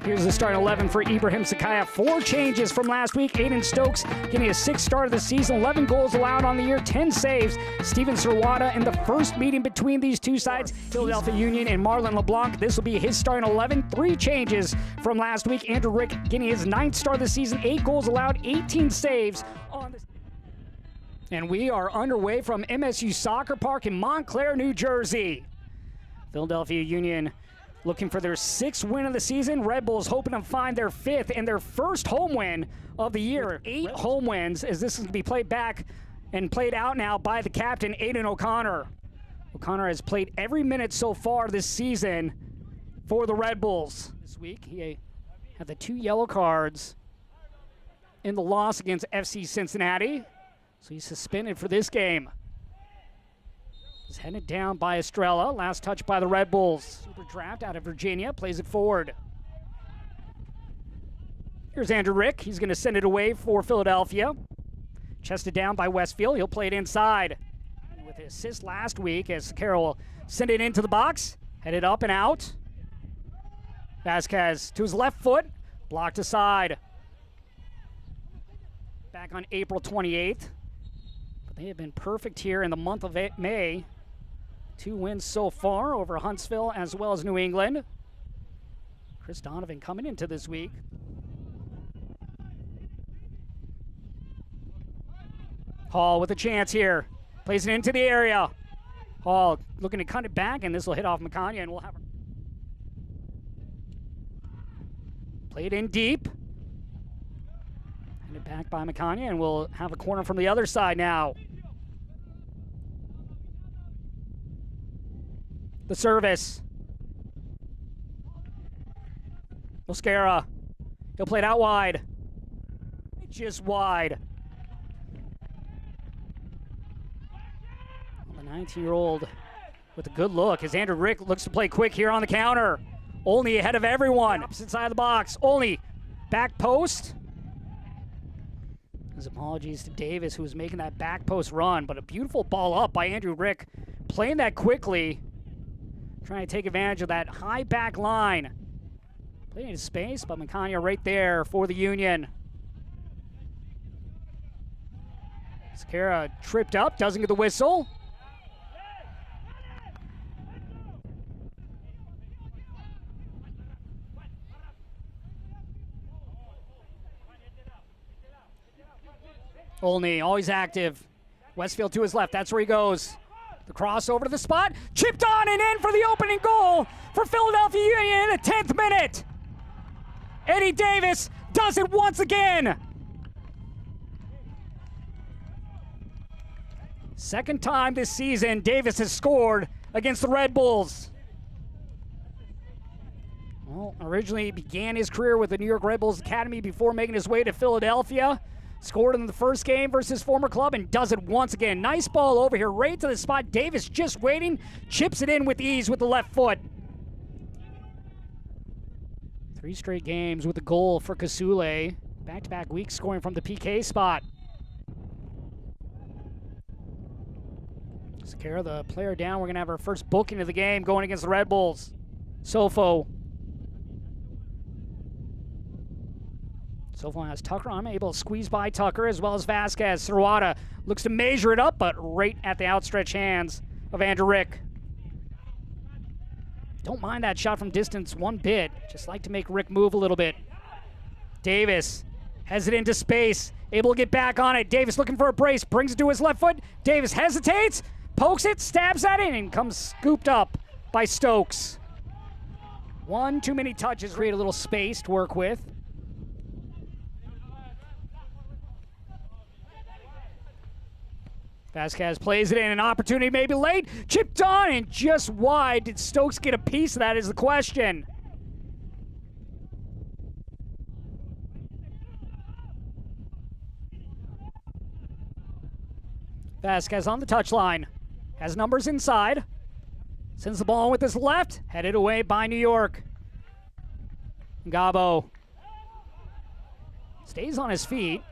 Here's the starting 11 for Ibrahim Sakaya. 4 changes from last week. Aiden Stokes getting a 6th start of the season, 11 goals allowed on the year, 10 saves. Steven Serwada in the first meeting between these two sides. Philadelphia Union and Marlon LeBlanc. This will be his starting 11. 3 changes from last week. Andrew Rick getting his 9th start of the season, 8 goals allowed, 18 saves on the. And we are underway from MSU Soccer Park in Montclair, New Jersey. Philadelphia Union looking for their 6th win of the season. Red Bulls hoping to find their 5th and their first home win of the year. 8 home wins, as this is going to be played back and played out now by the captain, Aiden O'Connor. O'Connor has played every minute so far this season for the Red Bulls. This week, he had the 2 yellow cards in the loss against FC Cincinnati, so he's suspended for this game. He's headed down by Estrella. Last touch by the Red Bulls. Super draft out of Virginia. Plays it forward. Here's Andrew Rick. He's going to send it away for Philadelphia. Chested down by Westfield. He'll play it inside. With the assist last week as Carroll will send it into the box. Headed up and out. Vasquez to his left foot. Blocked aside. Back on April 28th. But they have been perfect here in the month of May. 2 wins so far over Huntsville as well as New England. Chris Donovan coming into this week. Hall with a chance here. Plays it into the area. Hall looking to cut it back, and this will hit off McConya, and we'll have her. Played in deep. Handed back by McConya, and we'll have a corner from the other side now. The service. Mosquera. He'll play it out wide. Just wide. The 19-year-old with a good look as Andrew Rick looks to play quick here on the counter. Only ahead of everyone. Opposite side of the box. Only back post. His apologies to Davis, who was making that back post run, but a beautiful ball up by Andrew Rick. Playing that quickly. Trying to take advantage of that high back line. Playing into space, but McConya right there for the Union. Mosquera tripped up, doesn't get the whistle. Olney, always active. Westfield to his left, that's where he goes. The cross over to the spot, chipped on and in for the opening goal for Philadelphia Union in the 10th minute. Eddie Davis does it once again. Second time this season Davis has scored against the Red Bulls. Well, originally he began his career with the New York Red Bulls Academy before making his way to Philadelphia. Scored in the first game versus his former club and does it once again. Nice ball over here, right to the spot. Davis just waiting, chips it in with ease with the left foot. 3 straight games with a goal for Kasule. Back-to-back weeks scoring from the PK spot. Sakara, the player down. We're going to have our first booking of the game going against the Red Bulls. Sofo. Sofo has Tucker. I'm able to squeeze by Tucker as well as Vasquez. Serwada looks to measure it up, but right at the outstretched hands of Andrew Rick. Don't mind that shot from distance one bit. Just like to make Rick move a little bit. Davis has it into space. Able to get back on it. Davis looking for a brace. Brings it to his left foot. Davis hesitates. Pokes it. Stabs at it. And comes scooped up by Stokes. One too many touches. Create a little space to work with. Vasquez plays it in, an opportunity maybe late, chipped on and just wide. Did Stokes get a piece of that is the question. Vasquez on the touchline, has numbers inside, sends the ball with his left, headed away by New York. Gabo stays on his feet.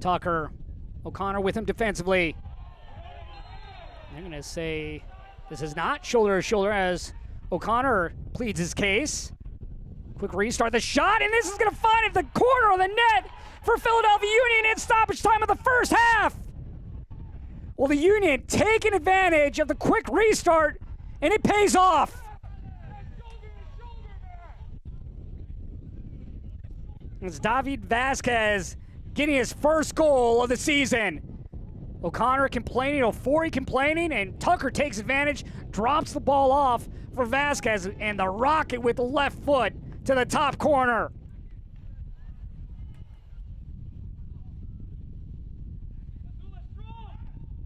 Tucker, O'Connor with him defensively. They're going to say This is not shoulder to shoulder as O'Connor pleads his case. Quick restart, the shot, and this is going to find it the corner of the net for Philadelphia Union in stoppage time of the first half. Well, the Union taking advantage of the quick restart, and it pays off. It's David Vasquez getting his first goal of the season. O'Connor complaining, Ofori complaining, and Tucker takes advantage, drops the ball off for Vasquez, and the rocket with the left foot to the top corner.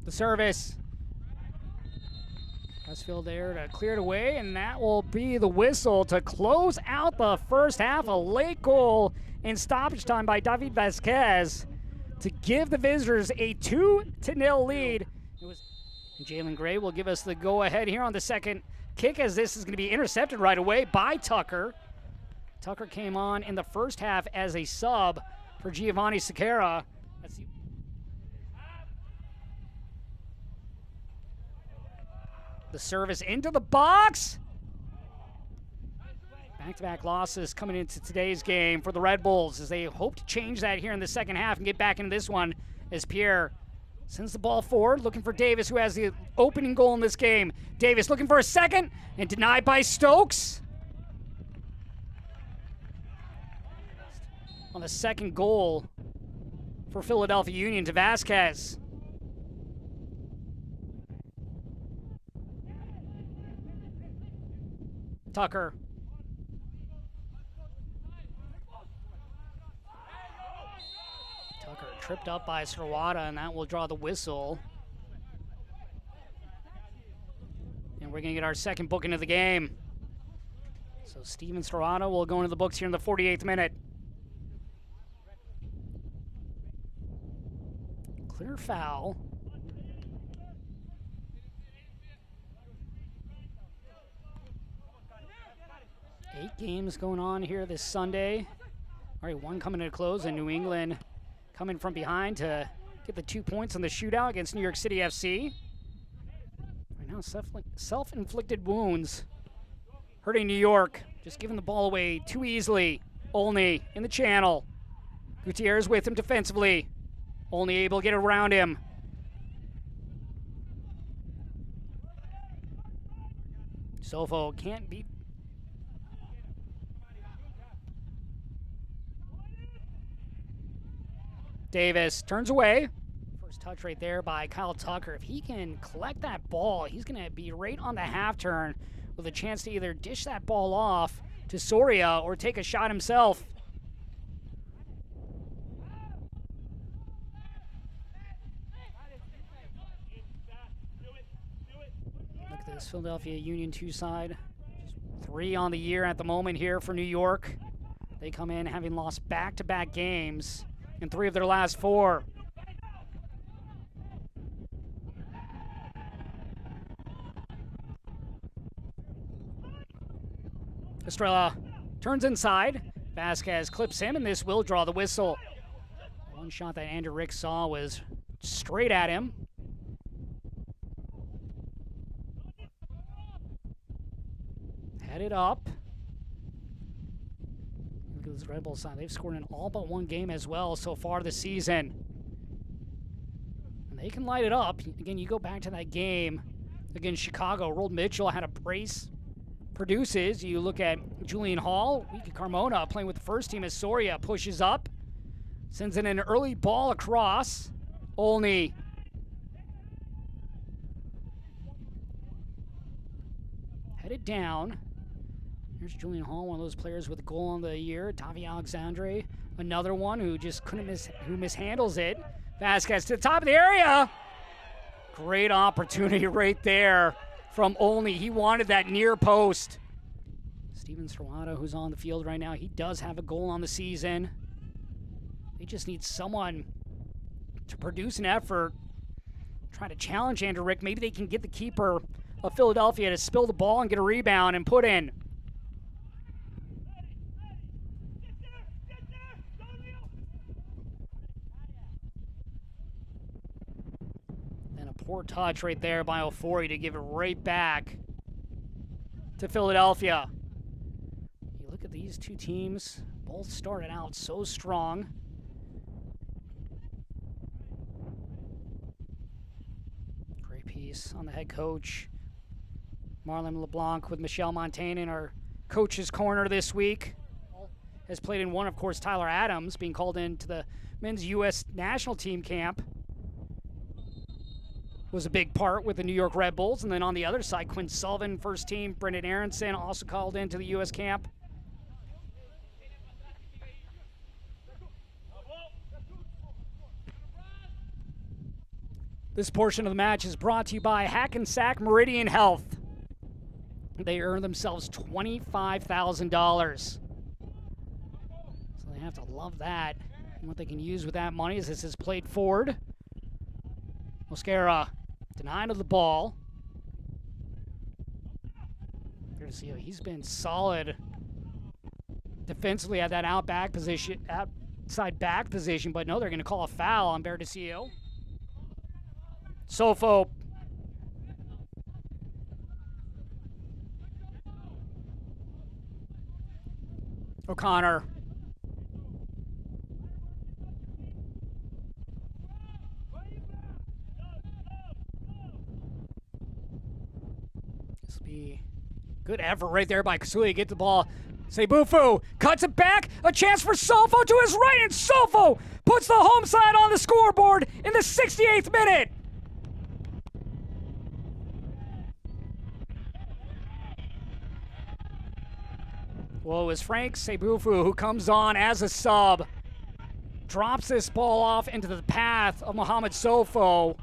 The service. Westfield there to clear it away, and that will be the whistle to close out the first half. A late goal in stoppage time by David Vasquez to give the visitors a 2-0 lead. Jalen Gray will give us the go-ahead here on the second kick, as this is going to be intercepted right away by Tucker. Tucker came on in the first half as a sub for Giovanni Sequeira. The service into the box. Back-to-back losses coming into today's game for the Red Bulls as they hope to change that here in the second half and get back into this one as Pierre sends the ball forward, looking for Davis, who has the opening goal in this game. Davis looking for a second and denied by Stokes. On the second goal for Philadelphia Union to Vasquez. Tucker. Tucker tripped up by Srawada, and that will draw the whistle. And we're going to get our second booking of the game. So Steven Srawada will go into the books here in the 48th minute. Clear foul. Eight games going on here this Sunday. All right, one coming to a close, and New England coming from behind to get the 2 points on the shootout against New York City FC. Right now, self-inflicted wounds hurting New York. Just giving the ball away too easily. Olney in the channel. Gutierrez with him defensively. Olney able to get around him. Sofo can't beat. Davis turns away. First touch right there by Kyle Tucker. If he can collect that ball, he's going to be right on the half turn with a chance to either dish that ball off to Soria or take a shot himself. Look at this Philadelphia Union 2 side. Just 3 on the year at the moment here for New York. They come in having lost back-to-back games in 3 of their last 4. Estrella turns inside. Vasquez clips him, and this will draw the whistle. One shot that Andrew Rick saw was straight at him. Headed up. Look at this Red Bull side. They've scored in all but one game as well so far this season. And they can light it up. Again, you go back to that game against Chicago. Rold Mitchell had a brace. Produces. You look at Julian Hall, Wiki Carmona playing with the first team as Soria pushes up. Sends in an early ball across. Olney. Headed down. Here's Julian Hall, one of those players with a goal on the year. Davi Alexandre, another one who just couldn't who mishandles it. Vasquez to the top of the area. Great opportunity right there from Olney. He wanted that near post. Steven Srawada, who's on the field right now, he does have a goal on the season. They just need someone to produce an effort, try to challenge Andrew Rick. Maybe they can get the keeper of Philadelphia to spill the ball and get a rebound and put in. A poor touch right there by Ofori to give it right back to Philadelphia. You look at these two teams, both started out so strong. Great piece on the head coach, Marlon LeBlanc, with Michelle Montaigne in our coach's corner this week. Has played in one, of course, Tyler Adams being called into the men's U.S. national team camp. Was a big part with the New York Red Bulls. And then on the other side, Quinn Sullivan, first team. Brendan Aronson also called into the U.S. camp. This portion of the match is brought to you by Hackensack Meridian Health. They earn themselves $25,000. So they have to love that. And what they can use with that money is this is played forward. Mosquera denied of the ball. Here to see he's been solid defensively at that outside back position, but no, they're going to call a foul on Berdecio. Sofo. O'Connor. This will be good effort right there by Kasuli. Get the ball. Sebufu cuts it back. A chance for Sofo to his right, and Sofo puts the home side on the scoreboard in the 68th minute. Well, it was Frank Sebufu who comes on as a sub. Drops this ball off into the path of Mohamed Sofo.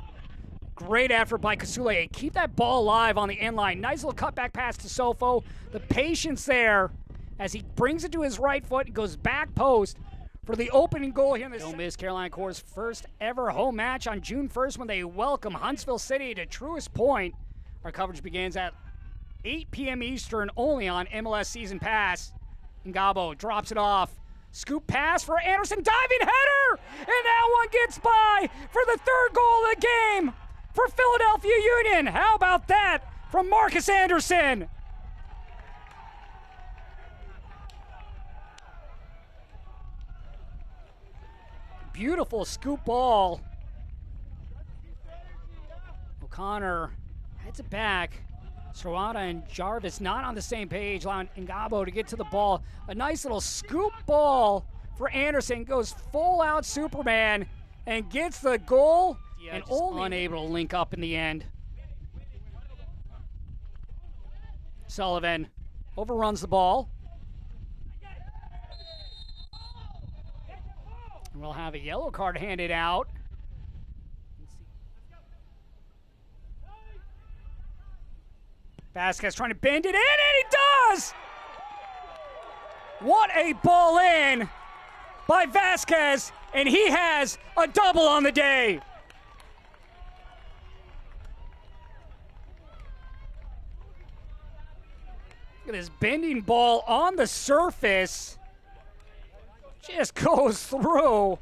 Great effort by Kasule. Keep that ball alive on the end line. Nice little cutback pass to Sofo. The patience there as he brings it to his right foot and goes back post for the opening goal here in the Don't miss Carolina Corps' first ever home match on June 1st when they welcome Huntsville City to Truist Point. Our coverage begins at 8 p.m. Eastern only on MLS Season Pass. Ngabo drops it off. Scoop pass for Anderson. Diving header! And that one gets by for the third goal of the game for Philadelphia Union. How about that from Marcus Anderson? Beautiful scoop ball. O'Connor heads it back. Srawada and Jarvis not on the same page, allowing Ngabo to get to the ball. A nice little scoop ball for Anderson. Goes full out Superman and gets the goal, and only unable to link up in the end. Sullivan overruns the ball. And we'll have a yellow card handed out. Vasquez trying to bend it in, and he does! What a ball in by Vasquez, and he has a double on the day. Look at this bending ball on the surface. Just goes through.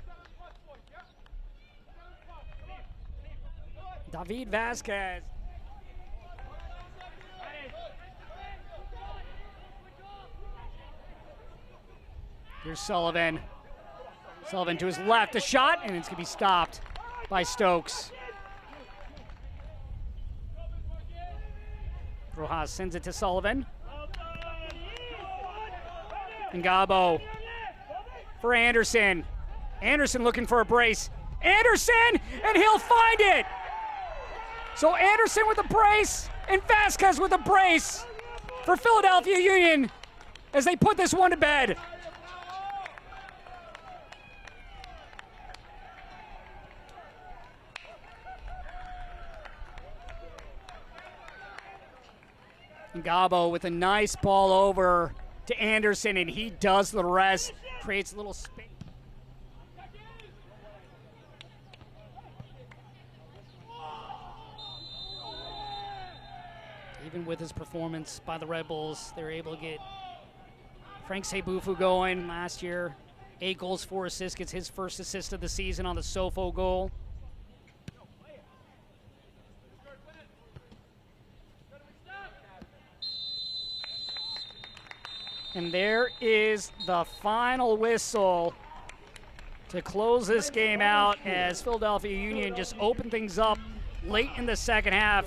David Vasquez. Here's Sullivan. Sullivan to his left, a shot, and it's going to be stopped by Stokes. Rojas sends it to Sullivan. Ngabo for Anderson. Anderson looking for a brace. Anderson, and he'll find it! So Anderson with a brace, and Vasquez with a brace for Philadelphia Union as they put this one to bed. Ngabo with a nice ball over to Anderson, and he does the rest. Creates a little space. Even with his performance by the Red Bulls, they were able to get Frank Sebufu going last year. 8 goals, 4 assists, gets his first assist of the season on the Sofo goal. And there is the final whistle to close this game out as Philadelphia Union just opened things up late in the second half.